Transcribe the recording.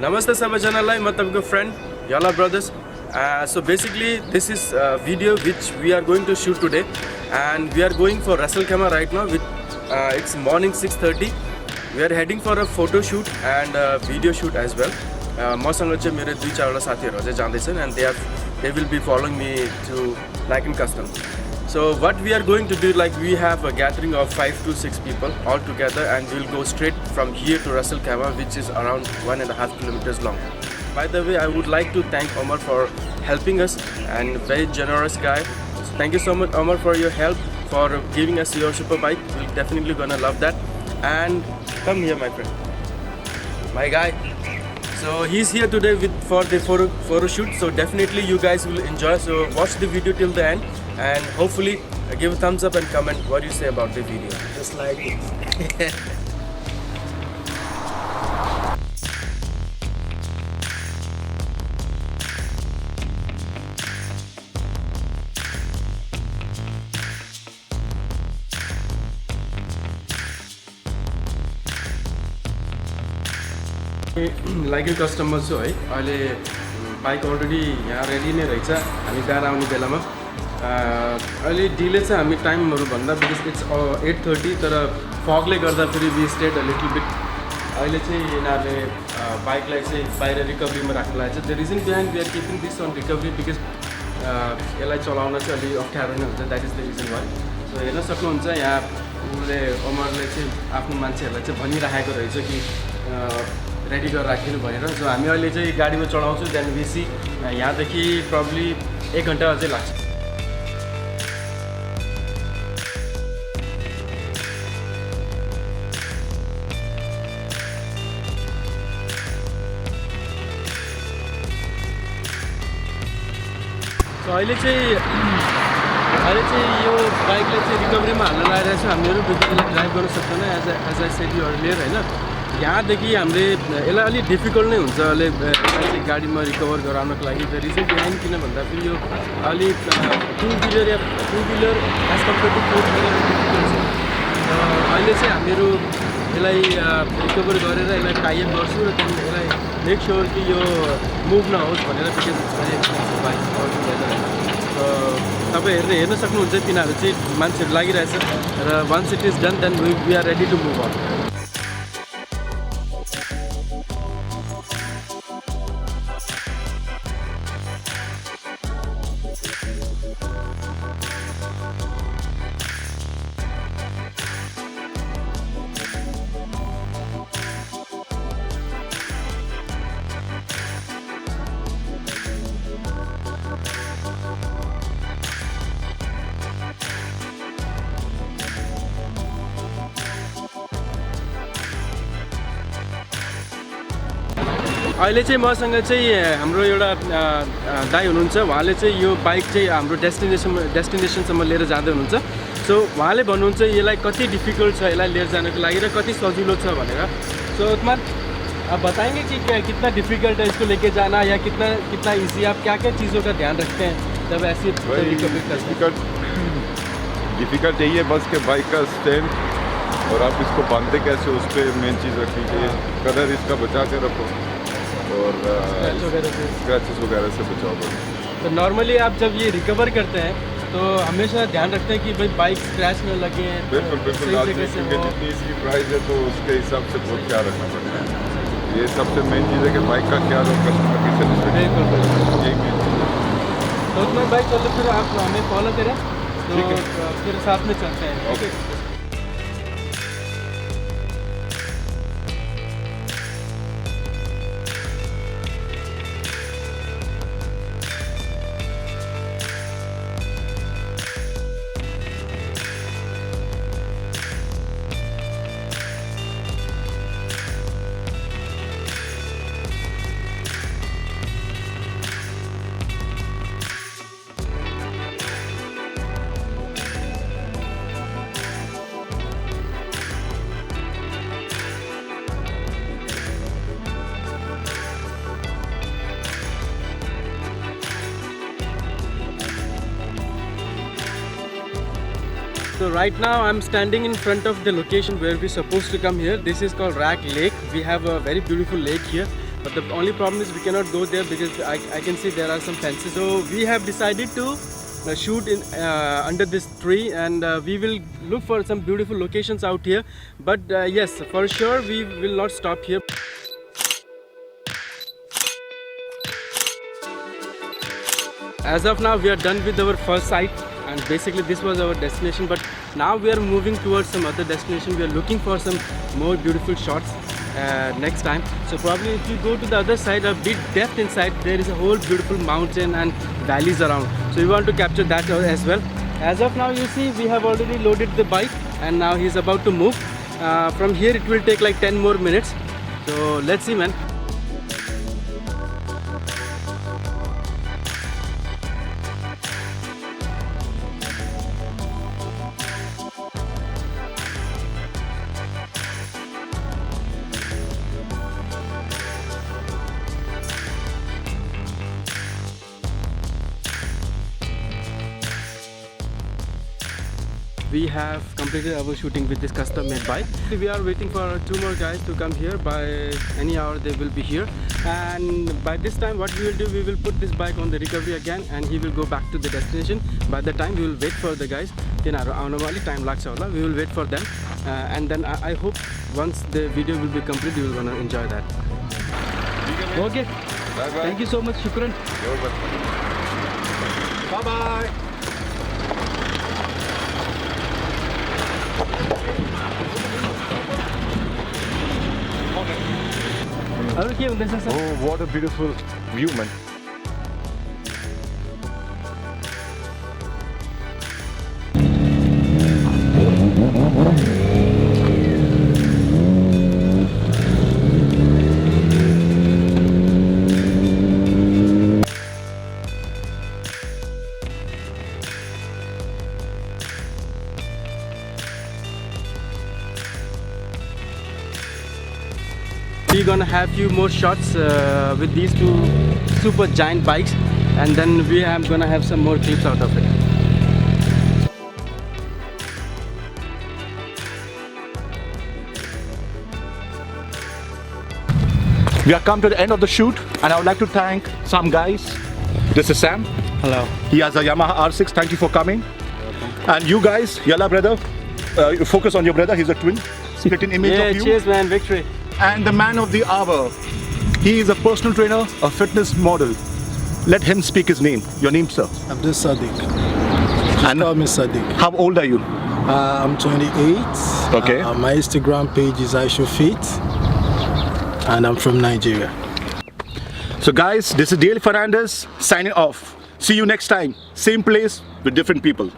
Namaste सबैजनालाई म तपाईँको friend Yala brothers. So basically this is a video which we are going to shoot today and we are going for Ras Al Khaimah right now with it's morning 6:30. We are heading for a photo shoot and a video shoot as well. मसँग चाहिँ मेरो 2-4 वटा साथीहरु अझै जाँदैछन् and they will be following me to Naikin Customs. So what we are going to do, like we have a gathering of 5 to 6 people all together and we will go straight from here to Ras Al Khaimah, which is around 1.5 kilometers long. By the way, I would like to thank Omar for helping us and very generous guy. So thank you so much Omar for your help, for giving us your super bike. We're definitely gonna love that. And come here my friend, my guy. So he's here today for the photo shoot. So definitely you guys will enjoy. So watch the video till the end and hopefully give a thumbs up and comment what you say about the video. Just like it. Like you customer छु है अहिले bike already यहाँ ready नै रहेछ हामी गएर आउने बेलामा अहिले डिले चाहिँ हामी टाइमहरू भन्दा बिकज इट्स 8:30 तर फगले गर्दा फेरि we stayed a little bit अहिले चाहिँ यिनीहरूले बाइकलाई चाहिँ बाहिर रिकभरीमा राख्नु लागेको छ the reason behind we are keeping this on recovery because यसलाई चलाउन चाहिँ अलिक अप्ठ्यारो नै हुन्छ that is the reason why so हेर्न सक्नुहुन्छ यहाँ उसले अमरले चाहिँ आफ्नो मान्छेहरूलाई चाहिँ भनिराखेको रहेछ कि रेडी गरेर राखिदिनु भनेर सो हामी अहिले चाहिँ गाडीमा चढाउँछौँ देन बेसी यहाँदेखि प्रब्ली 1 घन्टा अझै लाग्छ सो अहिले चाहिँ यो बाइकलाई चाहिँ रिकभरीमा हाल्न लगाइरहेको छ हामीहरू बेसी ड्राइभ गर्न सक्दैन as I said you earlier होइन यहाँदेखि हामीले यसलाई अलिक डिफिकल्ट नै हुन्छ अहिले चाहिँ गाडीमा रिकभर गराउनको लागि त रिजन बिहाइन्ड किन भन्दाखेरि यो अलिक two wheeler as compare to 4 wheeler difficult छ र अहिले चाहिँ हामीहरू यसलाई रिकभर गरेर यसलाई टाइअप गर्छु र त्यहाँदेखि यसलाई मेक स्योर कि यो मुभ नहोस् भनेर बिकज बाइक तपाईँ हेर्न सक्नुहुन्छ तिनीहरू चाहिँ मान्छेहरू लागिरहेछ र once it is done then we are ready to move on अहिले चाहिँ मसँग चाहिँ हाम्रो एउटा दाइ हुनुहुन्छ उहाँले चाहिँ यो बाइक चाहिँ हाम्रो डेस्टिनेसनसम्म लिएर जाँदै हुनुहुन्छ सो उहाँले भन्नुहुन्छ यसलाई कति डिफिकल्ट छ यसलाई लिएर जानको लागि र कति सजिलो छ भनेर सो उत्तम आप बताएंगे कि कितना डिफिकल्ट है इसको लेके जाना या कितना इजी आप क्या क्या चीज़ों का ध्यान रखते हैं जब ऐसी डिफिकल्ट यही है बस के बाइक का स्टैंड और आप इसको बांधते कैसे उस पर मेन चीज़ रखनी चाहिए कलर इसका बचा के रखो और स्क्रैचेस वगैरह से बचाओ तो नॉर्मली आप जब ये रिकवर करते हैं तो हमेशा ध्यान रखते हैं कि भाई बाइक स्क्रैच न लगे बिल्कुल क्योंकि जितनी इसकी प्राइस है तो उसके हिसाब से बहुत ख्याल रखना पड़ता है ये सबसे मेन चीज़ है कि बाइक का ख्याल और कस्टमर की सेटिस्फेक्शन यही मेन चीज़ है तो उसमें बाइक चलो फिर आप हमें फॉलो करें तो फिर साथ में चलते हैं okay So right now I'm standing in front of the location where we're supposed to come here. This is called Rack Lake. We have a very beautiful lake here. But the only problem is we cannot go there because I can see there are some fences. So we have decided to shoot in under this tree, and we will look for some beautiful locations out here. But yes, for sure we will not stop here. As of now, we are done with our first site, and basically this was our destination. But now we are moving towards some other destination. We are looking for some more beautiful shots next time. So probably if you go to the other side, a bit depth inside, there is a whole beautiful mountain and valleys around. So we want to capture that as well. As of now, you see we have already loaded the bike, and now he's about to move. From here it will take like 10 more minutes. So let's see, man. We have completed our shooting with this custom made bike. We are waiting for 2 more guys to come here. By any hour they will be here, and by this time what we will do, we will put this bike on the recovery again, and he will go back to the destination. By the time we will wait for the guys. Normally time lagcha hola. We will wait for them, and then I hope once the video will be complete, you will gonna enjoy that. Okay. Bye bye. Thank you so much. Shukran. Bye bye. Oh, what a beautiful view, man. We're gonna have few more shots with these 2 super giant bikes, and then we are gonna have some more clips out of it. We have come to the end of the shoot, and I would like to thank some guys. This is Sam. Hello. He has a Yamaha R6. Thank you for coming. And you guys, Yalla brother, you focus on your brother. He's a twin. Split in image Yeah, of you. cheers, man. Victory. And the man of the hour. He is a personal trainer, a fitness model. Let him speak his name. Your name, sir. Abdul Sadiq. Just And- call me Sadiq. How old are you? I'm 28. Okay. My Instagram page is iShowFit, and I'm from Nigeria. So guys, this is Dale Fernandez signing off. See you next time. Same place with different people.